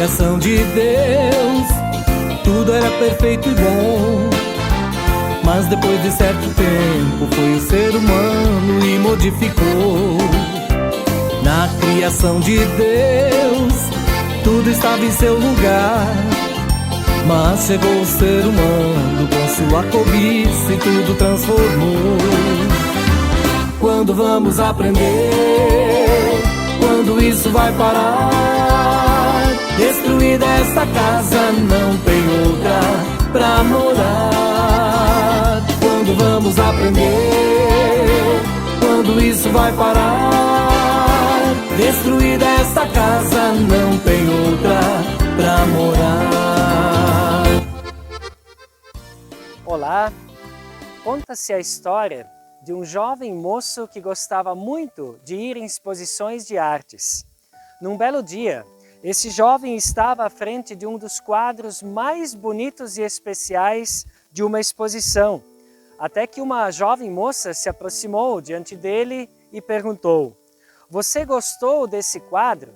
criação de Deus, tudo era perfeito e bom. Mas depois de certo tempo foi o ser humano e modificou. Na criação de Deus, tudo estava em seu lugar. Mas chegou o ser humano com sua cobiça e tudo transformou. Quando vamos aprender? Quando isso vai parar? Destruída esta casa, não tem outra pra morar. Quando vamos aprender? Quando isso vai parar? Destruída esta casa, não tem outra pra morar. Olá, conta-se a história de um jovem moço que gostava muito de ir em exposições de artes. Num belo dia, esse jovem estava à frente de um dos quadros mais bonitos e especiais de uma exposição, até que uma jovem moça se aproximou diante dele e perguntou: "Você gostou desse quadro?"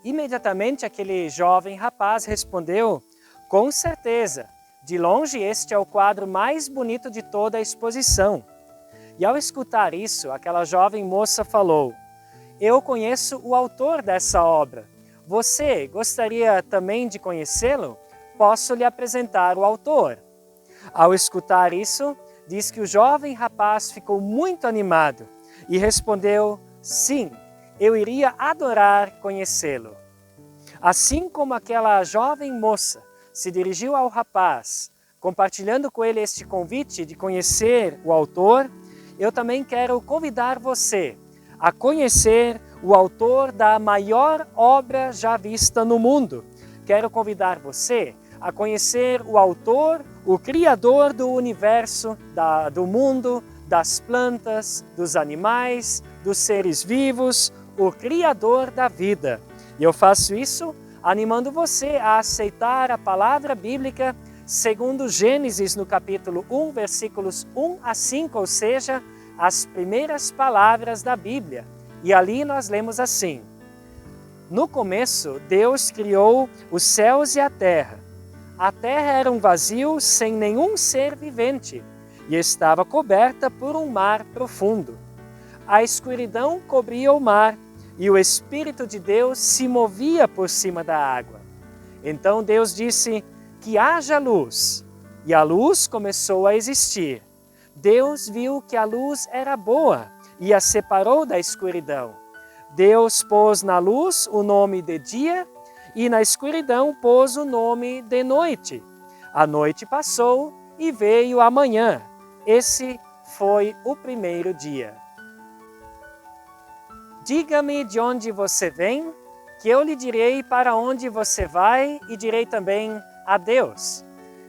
Imediatamente aquele jovem rapaz respondeu: "Com certeza, de longe este é o quadro mais bonito de toda a exposição." E ao escutar isso, aquela jovem moça falou: "Eu conheço o autor dessa obra. Você gostaria também de conhecê-lo? Posso lhe apresentar o autor." Ao escutar isso, diz que o jovem rapaz ficou muito animado e respondeu: "Sim, eu iria adorar conhecê-lo." Assim como aquela jovem moça se dirigiu ao rapaz, compartilhando com ele este convite de conhecer o autor, eu também quero convidar você a conhecer o autor da maior obra já vista no mundo. Quero convidar você a conhecer o autor, o criador do universo, do mundo, das plantas, dos animais, dos seres vivos, o criador da vida. E eu faço isso animando você a aceitar a palavra bíblica segundo Gênesis no capítulo 1, versículos 1 a 5, ou seja, as primeiras palavras da Bíblia. E ali nós lemos assim: "No começo, Deus criou os céus e a terra. A terra era um vazio sem nenhum ser vivente e estava coberta por um mar profundo. A escuridão cobria o mar e o Espírito de Deus se movia por cima da água. Então Deus disse: que haja luz, e a luz começou a existir. Deus viu que a luz era boa e a separou da escuridão. Deus pôs na luz o nome de dia e na escuridão pôs o nome de noite. A noite passou e veio a manhã. Esse foi o primeiro dia. Diga-me de onde você vem, que eu lhe direi para onde você vai e direi também adeus."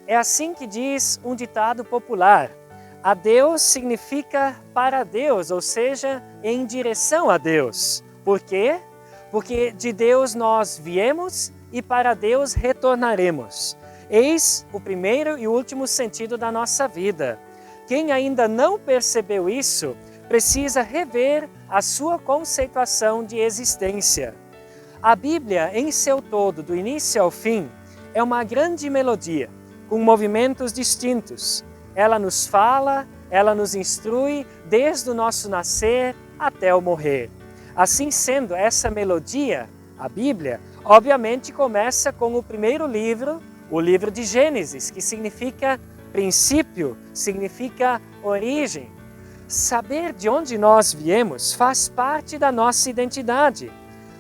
É assim que diz um ditado popular. Adeus significa para Deus, ou seja, em direção a Deus. Por quê? Porque de Deus nós viemos e para Deus retornaremos. Eis o primeiro e último sentido da nossa vida. Quem ainda não percebeu isso, precisa rever a sua conceituação de existência. A Bíblia, em seu todo, do início ao fim, é uma grande melodia, com movimentos distintos. Ela nos fala, ela nos instrui desde o nosso nascer até o morrer. Assim sendo, essa melodia, a Bíblia, obviamente começa com o primeiro livro, o livro de Gênesis, que significa princípio, significa origem. Saber de onde nós viemos faz parte da nossa identidade.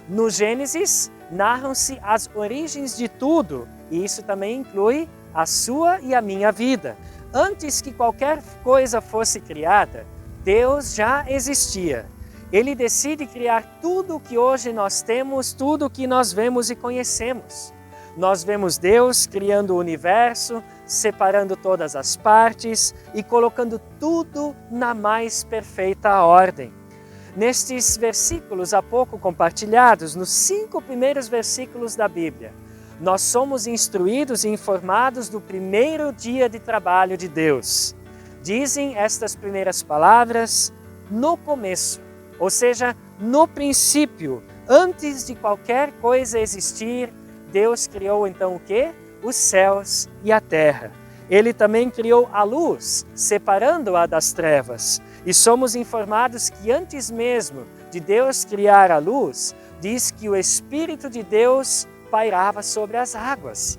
No Gênesis, narram-se as origens de tudo, e isso também inclui a sua e a minha vida. Antes que qualquer coisa fosse criada, Deus já existia. Ele decide criar tudo o que hoje nós temos, tudo o que nós vemos e conhecemos. Nós vemos Deus criando o universo, separando todas as partes e colocando tudo na mais perfeita ordem. Nestes versículos há pouco compartilhados, nos 5 primeiros versículos da Bíblia, nós somos instruídos e informados do primeiro dia de trabalho de Deus. Dizem estas primeiras palavras, no começo, ou seja, no princípio, antes de qualquer coisa existir, Deus criou então o quê? Os céus e a terra. Ele também criou a luz, separando-a das trevas. E somos informados que antes mesmo de Deus criar a luz, diz que o Espírito de Deus pairava sobre as águas.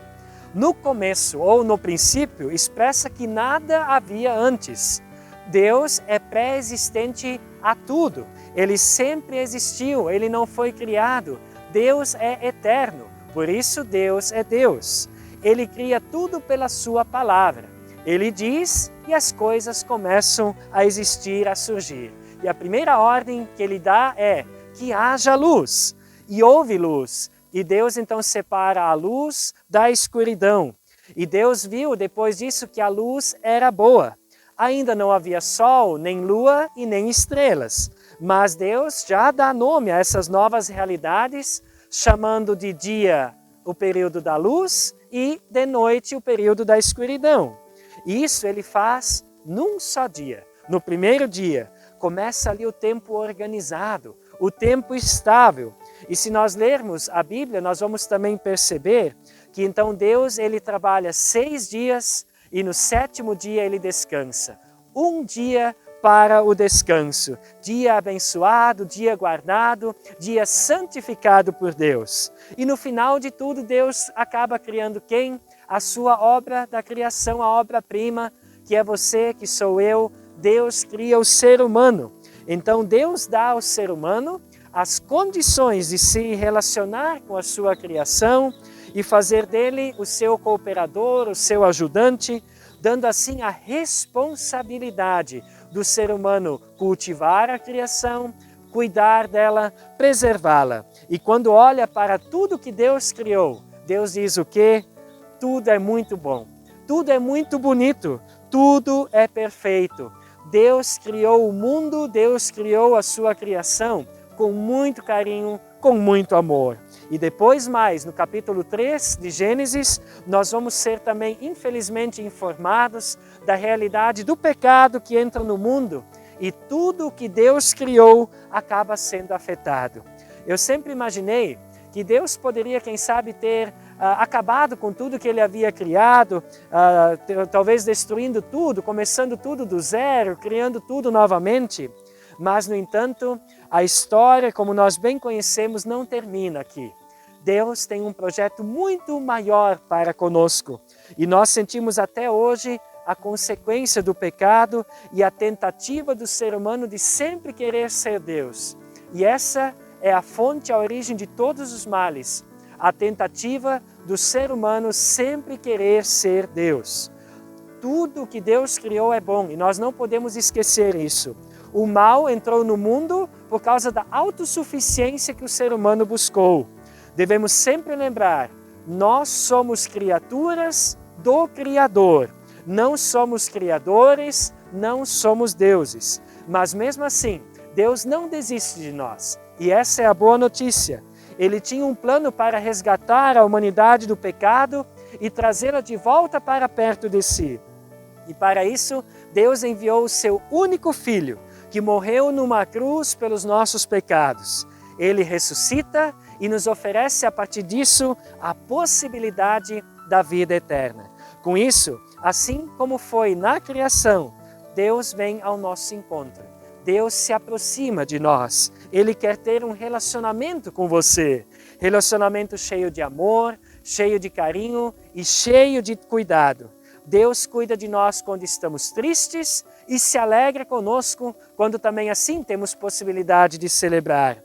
No começo ou no princípio, expressa que nada havia antes. Deus é pré-existente a tudo. Ele sempre existiu, ele não foi criado. Deus é eterno, por isso Deus é Deus. Ele cria tudo pela sua palavra. Ele diz e as coisas começam a existir, a surgir. E a primeira ordem que ele dá é que haja luz. E houve luz. E Deus então separa a luz da escuridão. E Deus viu depois disso que a luz era boa. Ainda não havia sol, nem lua e nem estrelas. Mas Deus já dá nome a essas novas realidades, chamando de dia o período da luz e de noite o período da escuridão. E isso ele faz num só dia. No primeiro dia, começa ali o tempo organizado, o tempo estável. E se nós lermos a Bíblia, nós vamos também perceber que então Deus ele trabalha 6 dias e no 7º dia ele descansa. Um dia para o descanso. Dia abençoado, dia guardado, dia santificado por Deus. E no final de tudo, Deus acaba criando quem? A sua obra da criação, a obra-prima, que é você, que sou eu. Deus cria o ser humano. Então Deus dá ao ser humano as condições de se relacionar com a sua criação e fazer dele o seu cooperador, o seu ajudante, dando assim a responsabilidade do ser humano cultivar a criação, cuidar dela, preservá-la. E quando olha para tudo que Deus criou, Deus diz o quê? Tudo é muito bom, tudo é muito bonito, tudo é perfeito. Deus criou o mundo, Deus criou a sua criação com muito carinho, com muito amor. E depois mais, no capítulo 3 de Gênesis, nós vamos ser também, infelizmente, informados da realidade do pecado que entra no mundo e tudo o que Deus criou acaba sendo afetado. Eu sempre imaginei que Deus poderia, quem sabe, ter acabado com tudo que ele havia criado, talvez destruindo tudo, começando tudo do zero, criando tudo novamente. Mas, no entanto, a história, como nós bem conhecemos, não termina aqui. Deus tem um projeto muito maior para conosco. E nós sentimos até hoje a consequência do pecado e a tentativa do ser humano de sempre querer ser Deus. E essa é a fonte, a origem de todos os males. A tentativa do ser humano sempre querer ser Deus. Tudo que Deus criou é bom e nós não podemos esquecer isso. O mal entrou no mundo por causa da autossuficiência que o ser humano buscou. Devemos sempre lembrar, nós somos criaturas do Criador. Não somos criadores, não somos deuses. Mas mesmo assim, Deus não desiste de nós. E essa é a boa notícia. Ele tinha um plano para resgatar a humanidade do pecado e trazê-la de volta para perto de si. E para isso, Deus enviou o seu único Filho, que morreu numa cruz pelos nossos pecados. Ele ressuscita e nos oferece a partir disso a possibilidade da vida eterna. Com isso, assim como foi na criação, Deus vem ao nosso encontro. Deus se aproxima de nós. Ele quer ter um relacionamento com você. Relacionamento cheio de amor, cheio de carinho e cheio de cuidado. Deus cuida de nós quando estamos tristes e se alegra conosco quando também assim temos possibilidade de celebrar.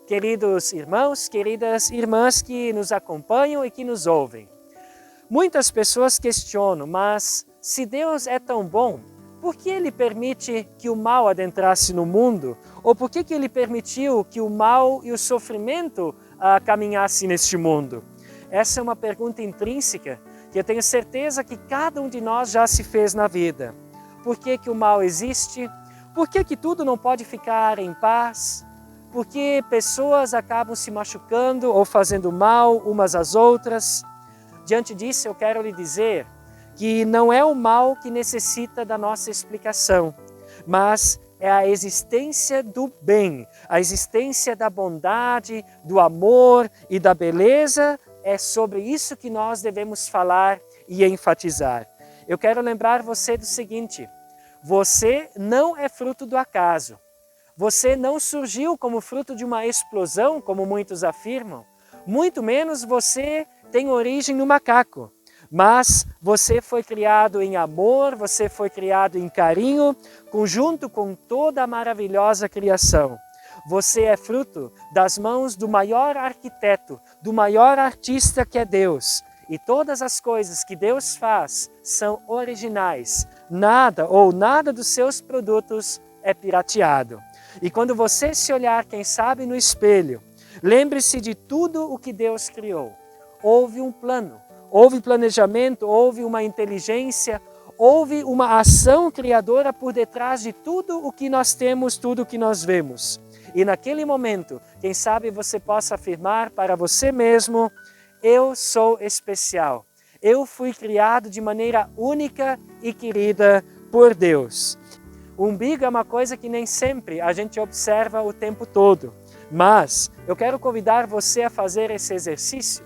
Queridos irmãos, queridas irmãs que nos acompanham e que nos ouvem. Muitas pessoas questionam, mas se Deus é tão bom, por que Ele permite que o mal adentrasse no mundo? Ou por que Ele permitiu que o mal e o sofrimento caminhassem neste mundo? Essa é uma pergunta intrínseca que eu tenho certeza que cada um de nós já se fez na vida. Por que que o mal existe? Por que que tudo não pode ficar em paz? Por que pessoas acabam se machucando ou fazendo mal umas às outras? Diante disso, eu quero lhe dizer que não é o mal que necessita da nossa explicação, mas é a existência do bem, a existência da bondade, do amor e da beleza é sobre isso que nós devemos falar e enfatizar. Eu quero lembrar você do seguinte: você não é fruto do acaso. Você não surgiu como fruto de uma explosão, como muitos afirmam. Muito menos você tem origem no macaco. Mas você foi criado em amor, você foi criado em carinho, junto com toda a maravilhosa criação. Você é fruto das mãos do maior arquiteto, do maior artista que é Deus. E todas as coisas que Deus faz são originais. Nada dos seus produtos é pirateado. E quando você se olhar, quem sabe, no espelho, lembre-se de tudo o que Deus criou. Houve um plano, houve planejamento, houve uma inteligência, houve uma ação criadora por detrás de tudo o que nós temos, tudo o que nós vemos. E naquele momento, quem sabe você possa afirmar para você mesmo: eu sou especial. Eu fui criado de maneira única e querida por Deus. O umbigo é uma coisa que nem sempre a gente observa o tempo todo. Mas eu quero convidar você a fazer esse exercício,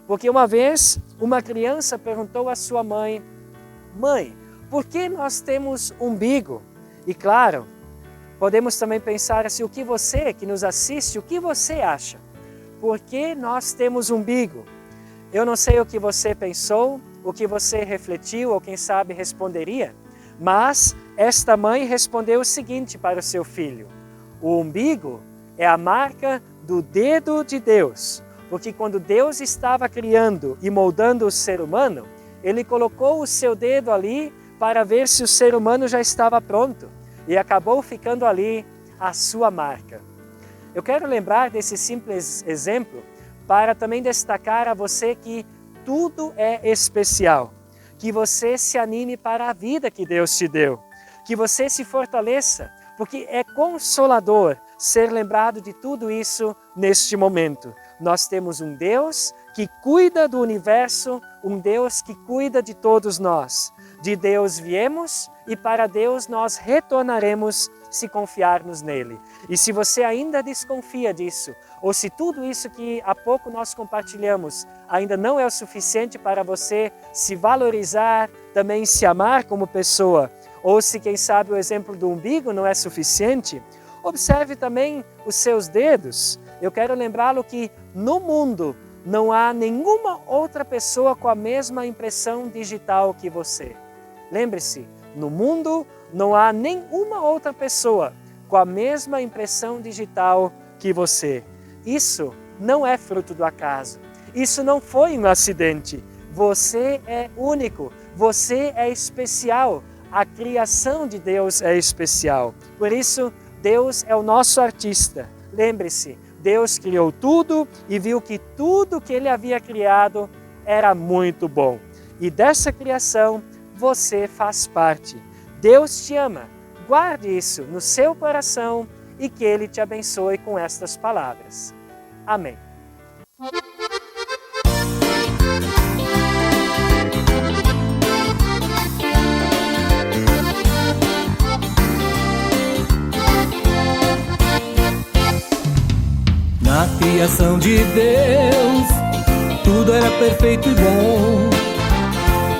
porque uma vez uma criança perguntou à sua mãe: mãe, por que nós temos umbigo? E claro, podemos também pensar assim: o que você que nos assiste, o que você acha? Por que nós temos umbigo? Eu não sei o que você pensou, o que você refletiu ou quem sabe responderia, mas esta mãe respondeu o seguinte para o seu filho: o umbigo é a marca do dedo de Deus, porque quando Deus estava criando e moldando o ser humano, Ele colocou o seu dedo ali para ver se o ser humano já estava pronto e acabou ficando ali a sua marca. Eu quero lembrar desse simples exemplo para também destacar a você que tudo é especial, que você se anime para a vida que Deus te deu, que você se fortaleça, porque é consolador ser lembrado de tudo isso neste momento. Nós temos um Deus que cuida do universo, um Deus que cuida de todos nós. De Deus viemos e para Deus nós retornaremos se confiarmos nele. E se você ainda desconfia disso, ou se tudo isso que há pouco nós compartilhamos ainda não é o suficiente para você se valorizar, também se amar como pessoa, ou se quem sabe o exemplo do umbigo não é suficiente, observe também os seus dedos. Eu quero lembrá-lo que no mundo não há nenhuma outra pessoa com a mesma impressão digital que você. Lembre-se, no mundo não há nenhuma outra pessoa com a mesma impressão digital que você. Isso não é fruto do acaso. Isso não foi um acidente. Você é único. Você é especial. A criação de Deus é especial. Por isso, Deus é o nosso artista. Lembre-se, Deus criou tudo e viu que tudo que Ele havia criado era muito bom. E dessa criação, você faz parte. Deus te ama. Guarde isso no seu coração e que Ele te abençoe com estas palavras. Amém. Na criação de Deus, tudo era perfeito e bom.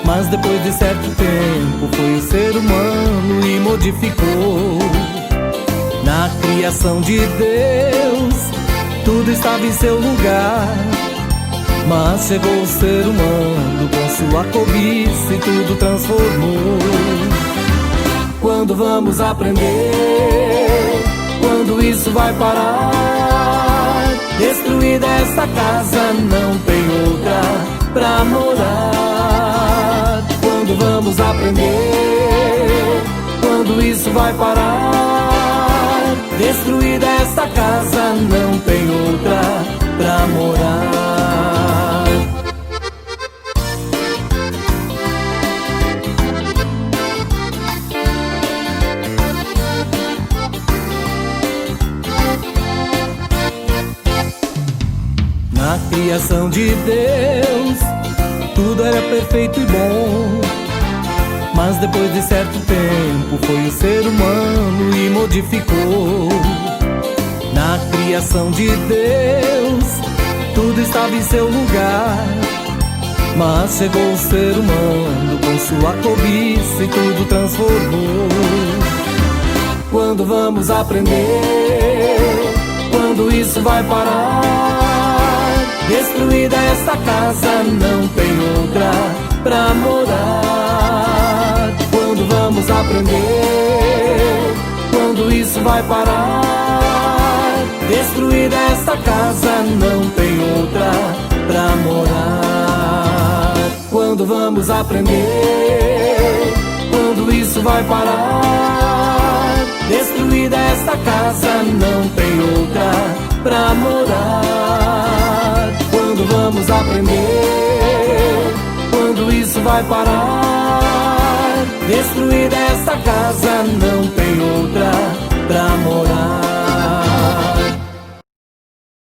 Mas depois de certo tempo foi o ser humano e modificou. Na criação de Deus, tudo estava em seu lugar. Mas chegou o ser humano com sua cobiça e tudo transformou. Quando vamos aprender? Quando isso vai parar? Destruída esta casa, não tem outra pra morar. Quando vamos aprender? Quando isso vai parar? Destruída esta casa, não tem outra pra morar. Na criação de Deus, tudo era perfeito e bom. Mas depois de certo tempo foi o ser humano e modificou. Na criação de Deus, tudo estava em seu lugar. Mas chegou o ser humano com sua cobiça e tudo transformou. Quando vamos aprender? Quando isso vai parar? Destruída esta casa, não tem outra pra morar. Quando vamos aprender? Quando isso vai parar? Destruída esta casa, não tem outra pra morar. Quando vamos aprender? Quando isso vai parar? Destruída esta casa, não tem outra pra morar. Quando vamos aprender? Quando isso vai parar? Destruída esta casa,